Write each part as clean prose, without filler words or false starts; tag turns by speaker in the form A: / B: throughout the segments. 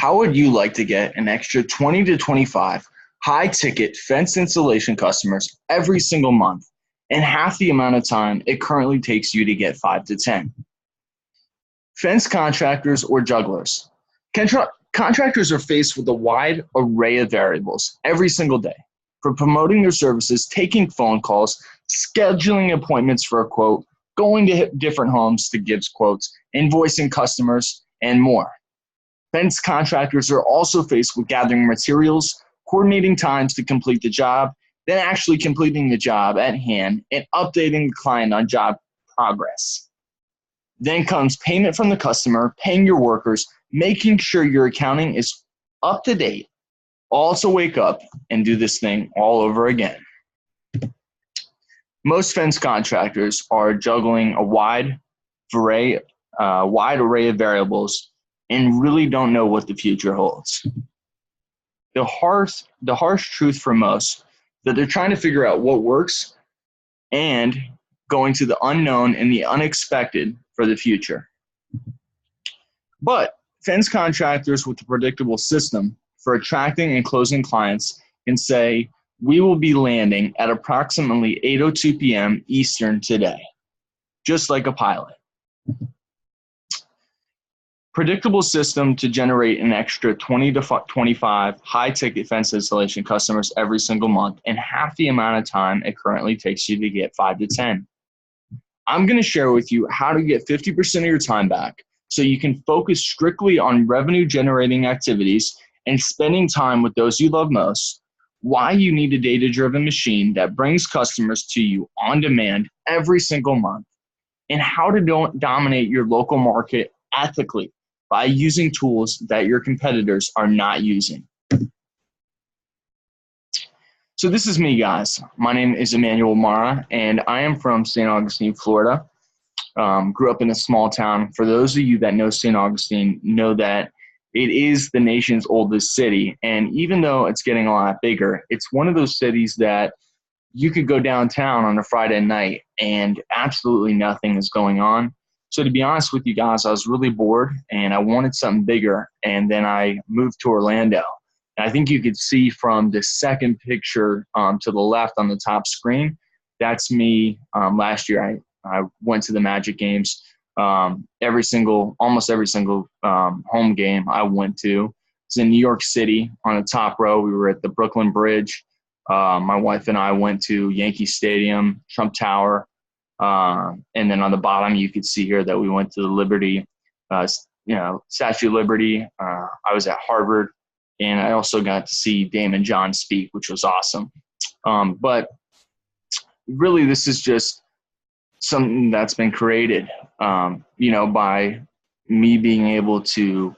A: How would you like to get an extra 20 to 25 high-ticket fence installation customers every single month in half the amount of time it currently takes you to get 5 to 10? Fence contractors or jugglers. Contractors are faced with a wide array of variables every single day, from promoting their services, taking phone calls, scheduling appointments for a quote, going to different homes to give quotes, invoicing customers, and more. Fence contractors are also faced with gathering materials, coordinating times to complete the job, then actually completing the job at hand and updating the client on job progress. Then comes payment from the customer, paying your workers, making sure your accounting is up to date, all to wake up and do this thing all over again. Most fence contractors are juggling a wide array of variables and really don't know what the future holds. The harsh truth for most that they're trying to figure out what works and going to the unknown and the unexpected for the future. But fence contractors with a predictable system for attracting and closing clients can say, we will be landing at approximately 8:02 p.m. Eastern today, just like a pilot. Predictable system to generate an extra 20 to 25 high-ticket fence installation customers every single month in half the amount of time it currently takes you to get 5 to 10. I'm going to share with you how to get 50% of your time back so you can focus strictly on revenue-generating activities and spending time with those you love most, why you need a data-driven machine that brings customers to you on demand every single month, and how to dominate your local market ethically by using tools that your competitors are not using. So this is me, guys. My name is Emmanuel Mara, and I am from St. Augustine, Florida. Grew up in a small town. For those of you that know St. Augustine, know that it is the nation's oldest city. And even though it's getting a lot bigger, it's one of those cities that you could go downtown on a Friday night and absolutely nothing is going on. So to be honest with you guys, I was really bored and I wanted something bigger. And then I moved to Orlando. And I think you could see from the second picture to the left on the top screen, that's me last year. I went to the Magic games. Almost every single home game I went to. It's in New York City on the top row. We were at the Brooklyn Bridge. My wife and I went to Yankee Stadium, Trump Tower. And then on the bottom, you could see here that we went to the Liberty, Statue of Liberty. I was at Harvard, and I also got to see Damon John speak, which was awesome. But really, this is just something that's been created, by me being able to,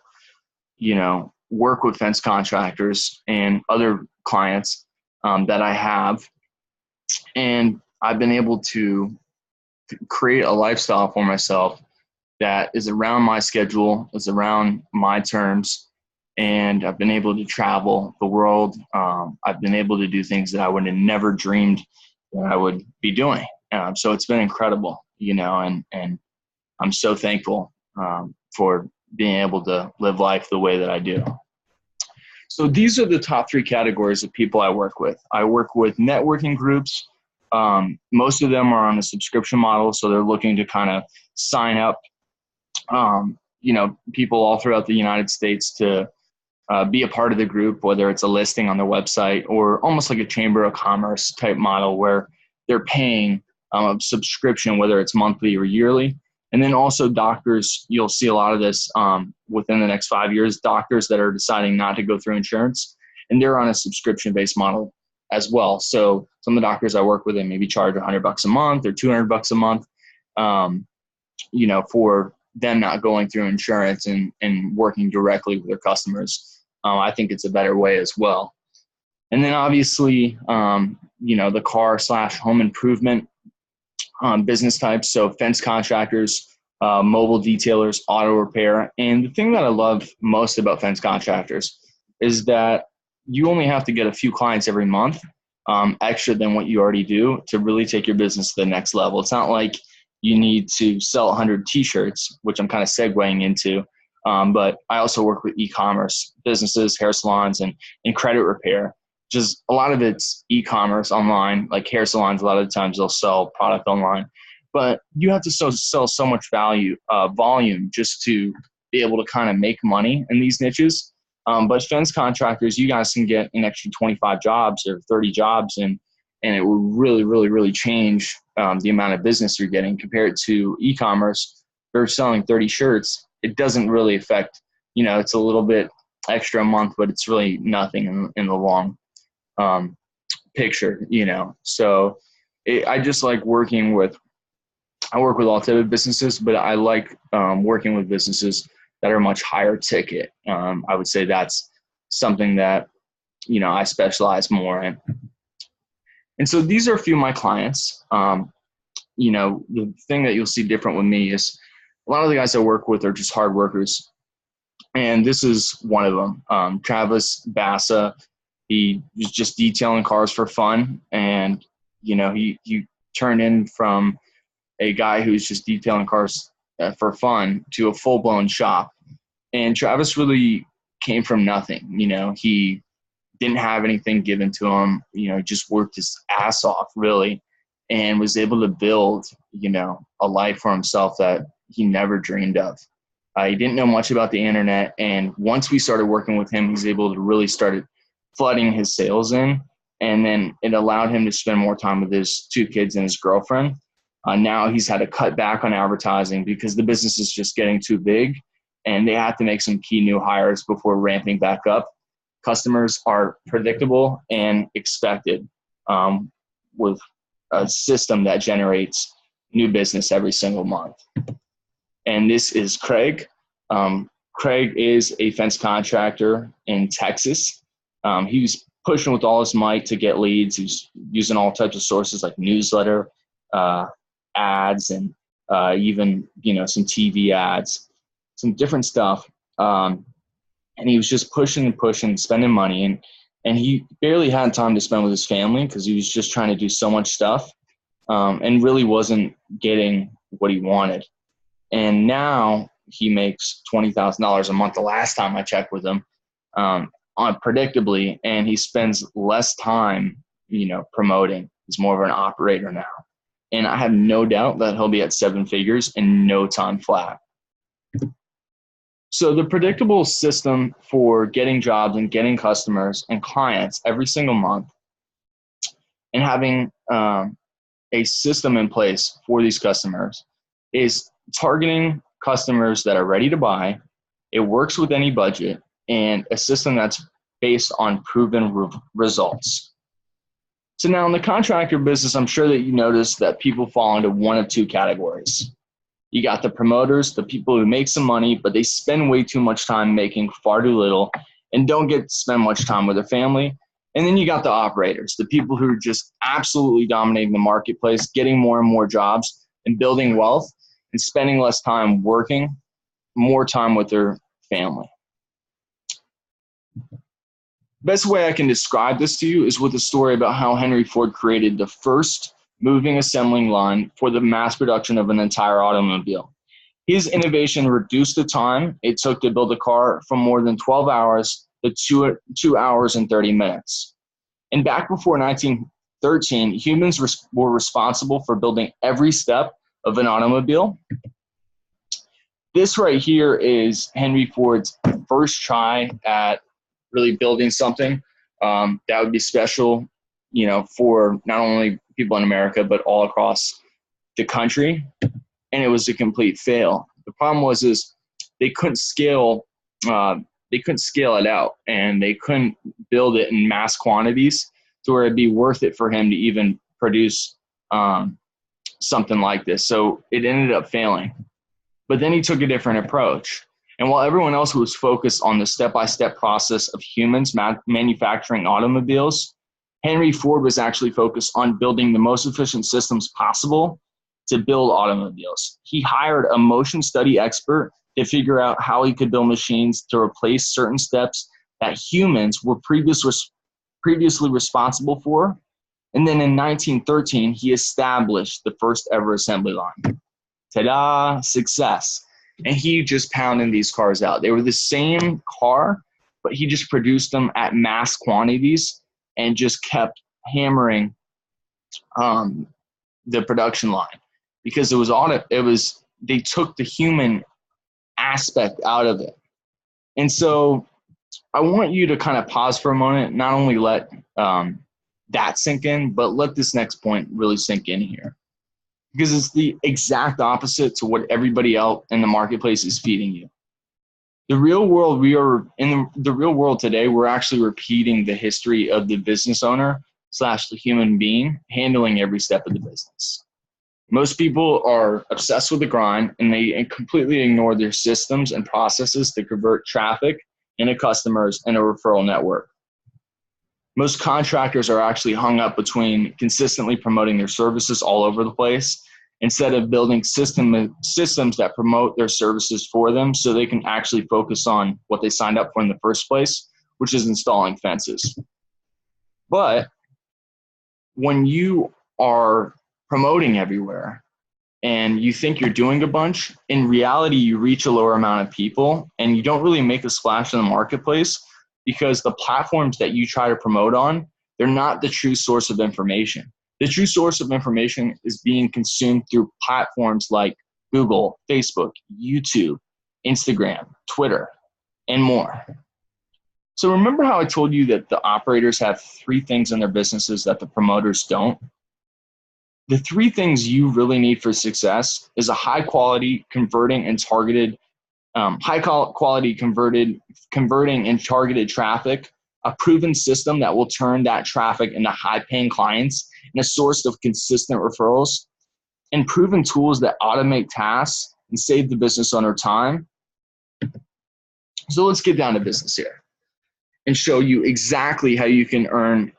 A: work with fence contractors and other clients that I have. And I've been able to create a lifestyle for myself that is around my schedule, is around my terms, and I've been able to travel the world. I've been able to do things that I would have never dreamed that I would be doing. So it's been incredible, and I'm so thankful for being able to live life the way that I do. So these are the top 3 categories of people I work with. I work with networking groups. Most of them are on a subscription model, so they're looking to kind of sign up, people all throughout the United States to be a part of the group, whether it's a listing on their website or almost like a chamber of commerce type model where they're paying a subscription, whether it's monthly or yearly. And then also doctors, you'll see a lot of this within the next 5 years, doctors that are deciding not to go through insurance, and they're on a subscription-based model as well. So some of the doctors I work with, they maybe charge $100 a month or $200 a month, for them not going through insurance and working directly with their customers. I think it's a better way as well. And then obviously, the car/home improvement business types. So fence contractors, mobile detailers, auto repair. And the thing that I love most about fence contractors is that you only have to get a few clients every month, extra than what you already do, to really take your business to the next level. It's not like you need to sell 100 t-shirts, which I'm kind of segueing into, But I also work with e-commerce businesses, hair salons, and credit repair. Just a lot of it's e-commerce online, like hair salons. A lot of the times they'll sell product online, but you have to sell so much volume just to be able to kind of make money in these niches. But fence contractors, you guys can get an extra 25 jobs or 30 jobs, and it will really, really, really change the amount of business you're getting compared to e-commerce. They're selling 30 shirts. It doesn't really affect, it's a little bit extra a month, but it's really nothing in the long picture, So I just like I work with all type of businesses, but I like working with businesses that are much higher ticket. I would say that's something that, I specialize more in. And so these are a few of my clients. The thing that you'll see different with me is a lot of the guys I work with are just hard workers. And this is one of them, Travis Bassa. He was just detailing cars for fun. And, he turned in from a guy who's just detailing cars for fun to a full-blown shop. And Travis really came from nothing. He didn't have anything given to him, just worked his ass off really, and was able to build, a life for himself that he never dreamed of. He didn't know much about the internet. And once we started working with him, he's able to really start flooding his sales in. And then it allowed him to spend more time with his 2 kids and his girlfriend. Now he's had to cut back on advertising because the business is just getting too big, and they have to make some key new hires before ramping back up. Customers are predictable and expected with a system that generates new business every single month. And this is Craig. Craig is a fence contractor in Texas. He was pushing with all his might to get leads. He's using all types of sources like newsletter, ads, and even, some TV ads, some different stuff. And he was just pushing and pushing, spending money. And he barely had time to spend with his family because he was just trying to do so much stuff and really wasn't getting what he wanted. And now he makes $20,000 a month the last time I checked with him, unpredictably, and he spends less time, promoting. He's more of an operator now. And I have no doubt that he'll be at 7 figures in no time flat. So the predictable system for getting jobs and getting customers and clients every single month, and having a system in place for these customers, is targeting customers that are ready to buy. It works with any budget, and a system that's based on proven results. So now in the contractor business, I'm sure that you notice that people fall into one of 2 categories. You got the promoters, the people who make some money, but they spend way too much time making far too little and don't get to spend much time with their family. And then you got the operators, the people who are just absolutely dominating the marketplace, getting more and more jobs and building wealth and spending less time working, more time with their family. Best way I can describe this to you is with a story about how Henry Ford created the first moving assembling line for the mass production of an entire automobile. His innovation reduced the time it took to build a car from more than 12 hours to 2 hours and 30 minutes. And back before 1913, humans were responsible for building every step of an automobile. This right here is Henry Ford's first try at really building something that would be special, for not only people in America, but all across the country. And it was a complete fail. The problem was they couldn't scale it out, and they couldn't build it in mass quantities to where it'd be worth it for him to even produce something like this. So it ended up failing. But then he took a different approach. And while everyone else was focused on the step-by-step process of humans manufacturing automobiles, Henry Ford was actually focused on building the most efficient systems possible to build automobiles. He hired a motion study expert to figure out how he could build machines to replace certain steps that humans were previously responsible for. And then in 1913, he established the first ever assembly line. Ta-da, success. and he just pounded these cars out. They were the same car, but he just produced them at mass quantities and just kept hammering the production line because they took the human aspect out of it. And so I want you to kind of pause for a moment, not only let that sink in, but let this next point really sink in here, because it's the exact opposite to what everybody else in the marketplace is feeding you. The real world, the real world today, we're actually repeating the history of the business owner / the human being handling every step of the business. Most people are obsessed with the grind, and they completely ignore their systems and processes to convert traffic into customers and a referral network. Most contractors are actually hung up between consistently promoting their services all over the place instead of building systems that promote their services for them so they can actually focus on what they signed up for in the first place, which is installing fences. But when you are promoting everywhere and you think you're doing a bunch, in reality, you reach a lower amount of people and you don't really make a splash in the marketplace because the platforms that you try to promote on, they're not the true source of information. The true source of information is being consumed through platforms like Google, Facebook, YouTube, Instagram, Twitter, and more. So remember how I told you that the operators have 3 things in their businesses that the promoters don't? The 3 things you really need for success is a high quality converting and targeted, converting and targeted traffic, a proven system that will turn that traffic into high paying clients and a source of consistent referrals, and proven tools that automate tasks and save the business owner time. So let's get down to business here and show you exactly how you can earn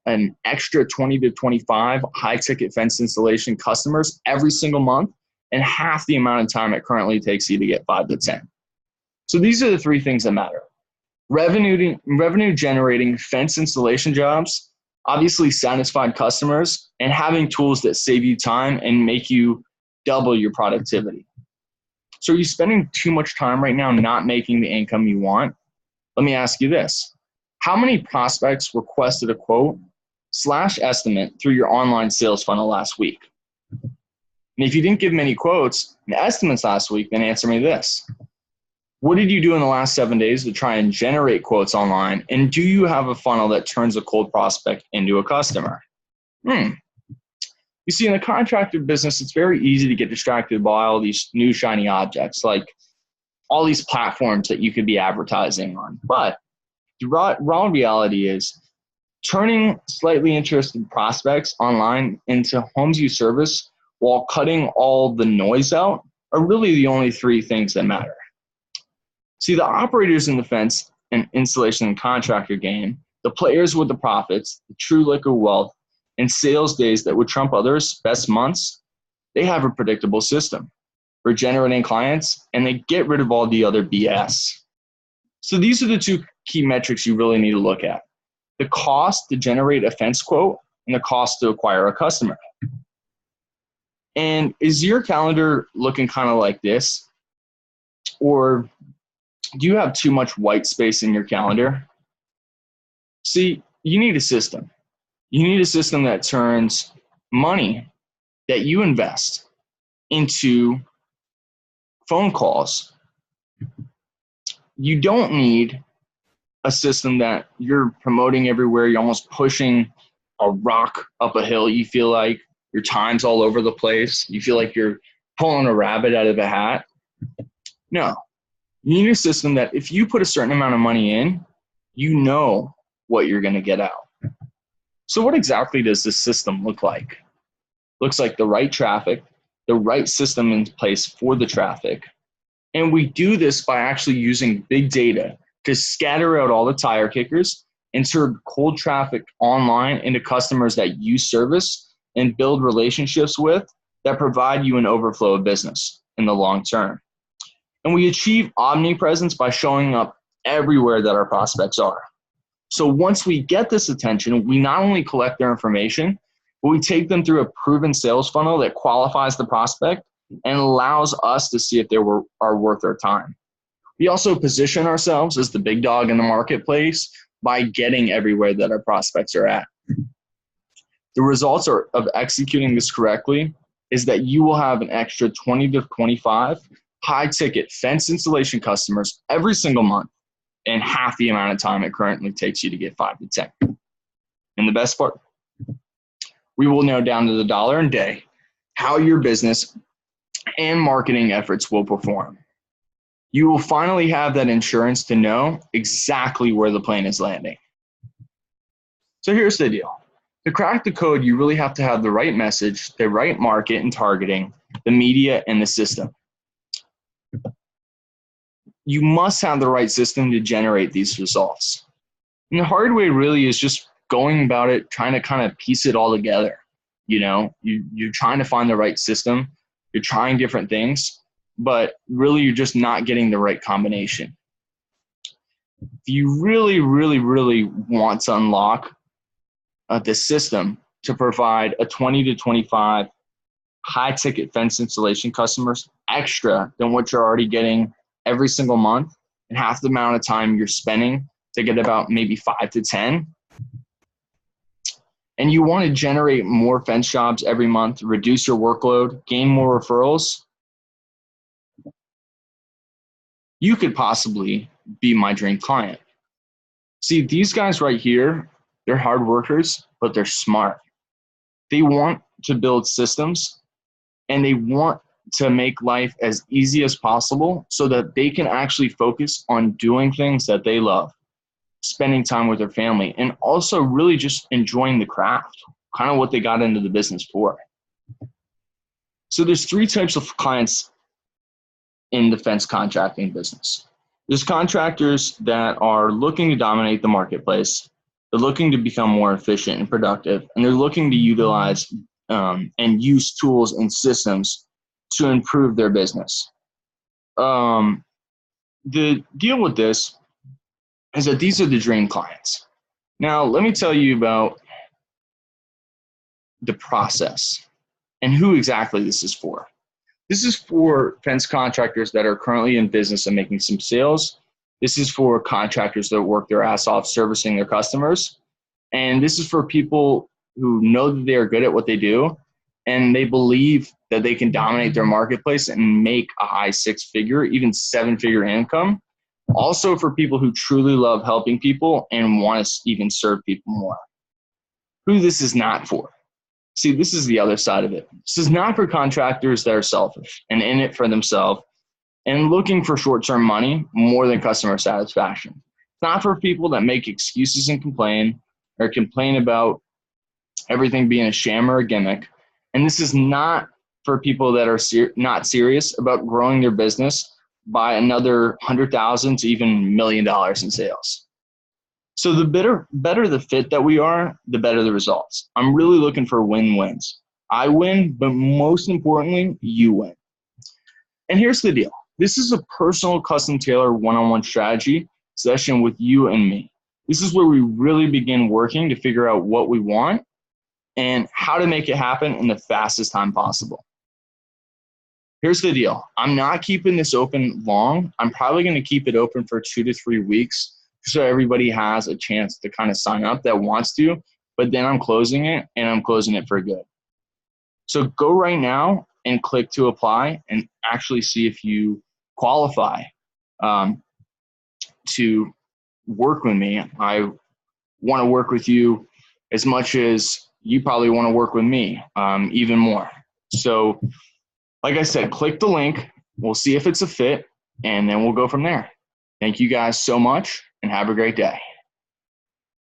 A: an extra 20 to 25 high-ticket fence installation customers every single month and half the amount of time it currently takes you to get 5 to 10. So these are the 3 things that matter. Revenue generating fence installation jobs, obviously satisfied customers, and having tools that save you time and make you double your productivity. So are you spending too much time right now not making the income you want? Let me ask you this. How many prospects requested a quote / estimate through your online sales funnel last week? And if you didn't give many quotes and estimates last week, then answer me this. What did you do in the last 7 days to try and generate quotes online? And do you have a funnel that turns a cold prospect into a customer? You see, in the contractor business, it's very easy to get distracted by all these new shiny objects, like all these platforms that you could be advertising on. But the raw reality is turning slightly interested prospects online into homes you service while cutting all the noise out are really the only 3 things that matter. See, the operators in the fence and installation and contractor game, the players with the profits, the true liquid wealth, and sales days that would trump others' best months, they have a predictable system for generating clients, and they get rid of all the other BS. So these are the 2 key metrics you really need to look at: the cost to generate a fence quote and the cost to acquire a customer. And is your calendar looking kind of like this? Or do you have too much white space in your calendar? See, you need a system. You need a system that turns money that you invest into phone calls. You don't need a system that you're promoting everywhere. You're almost pushing a rock up a hill. You feel like your time's all over the place. You feel like you're pulling a rabbit out of a hat. No. You need a system that if you put a certain amount of money in, you know what you're going to get out. So what exactly does this system look like? Looks like the right traffic, the right system in place for the traffic. And we do this by actually using big data to scatter out all the tire kickers and turn cold traffic online into customers that you service and build relationships with that provide you an overflow of business in the long term. And we achieve omnipresence by showing up everywhere that our prospects are. So once we get this attention, we not only collect their information, but we take them through a proven sales funnel that qualifies the prospect and allows us to see if they are worth our time. We also position ourselves as the big dog in the marketplace by getting everywhere that our prospects are at. The results of executing this correctly is that you will have an extra 20 to 25 high-ticket fence installation customers every single month in half the amount of time it currently takes you to get 5 to 10. And the best part, we will know down to the dollar a day how your business and marketing efforts will perform. You will finally have that insurance to know exactly where the plane is landing. So here's the deal. To crack the code, you really have to have the right message, the right market and targeting, the media, and the system. You must have the right system to generate these results. And the hard way really is just going about it, trying to kind of piece it all together. You're trying to find the right system. You're trying different things, but really you're just not getting the right combination. If you really, really, really want to unlock the system to provide a 20 to 25 high-ticket fence installation customers extra than what you're already getting every single month, and half the amount of time you're spending to get about maybe 5 to 10, and you want to generate more fence jobs every month, reduce your workload, gain more referrals, you could possibly be my dream client. See, these guys right here, they're hard workers, but they're smart. They want to build systems, and they want to make life as easy as possible so that they can actually focus on doing things that they love, spending time with their family, and also really just enjoying the craft, kind of what they got into the business for. So there's 3 types of clients in the fence contracting business. There's contractors that are looking to dominate the marketplace. They're looking to become more efficient and productive, and they're looking to utilize and use tools and systems to improve their business. The deal with this is that these are the dream clients. Now, let me tell you about the process and who exactly this is for. This is for fence contractors that are currently in business and making some sales. This is for contractors that work their ass off servicing their customers. And this is for people who know that they are good at what they do, and they believe that they can dominate their marketplace and make a high 6-figure, even 7-figure income. Also for people who truly love helping people and want to even serve people more. Who this is not for. See, this is the other side of it. This is not for contractors that are selfish and in it for themselves and looking for short-term money more than customer satisfaction. It's not for people that make excuses and complain or complain about everything being a sham or a gimmick. And this is not for people that are not serious about growing their business by another $100,000 to even $1 million in sales. So the better the fit that we are, the better the results. I'm really looking for win-wins. I win, but most importantly, you win. And here's the deal. This is a personal, custom tailored one-on-one strategy session with you and me. This is where we really begin working to figure out what we want and how to make it happen in the fastest time possible. Here's the deal. I'm not keeping this open long. I'm probably going to keep it open for 2 to 3 weeks so everybody has a chance to kind of sign up that wants to, but then I'm closing it, and I'm closing it for good. So go right now and click to apply and actually see if you qualify to work with me. I want to work with you as much as you probably want to work with me, even more. So like I said, click the link. We'll see if it's a fit, and then we'll go from there. Thank you guys so much, and have a great day.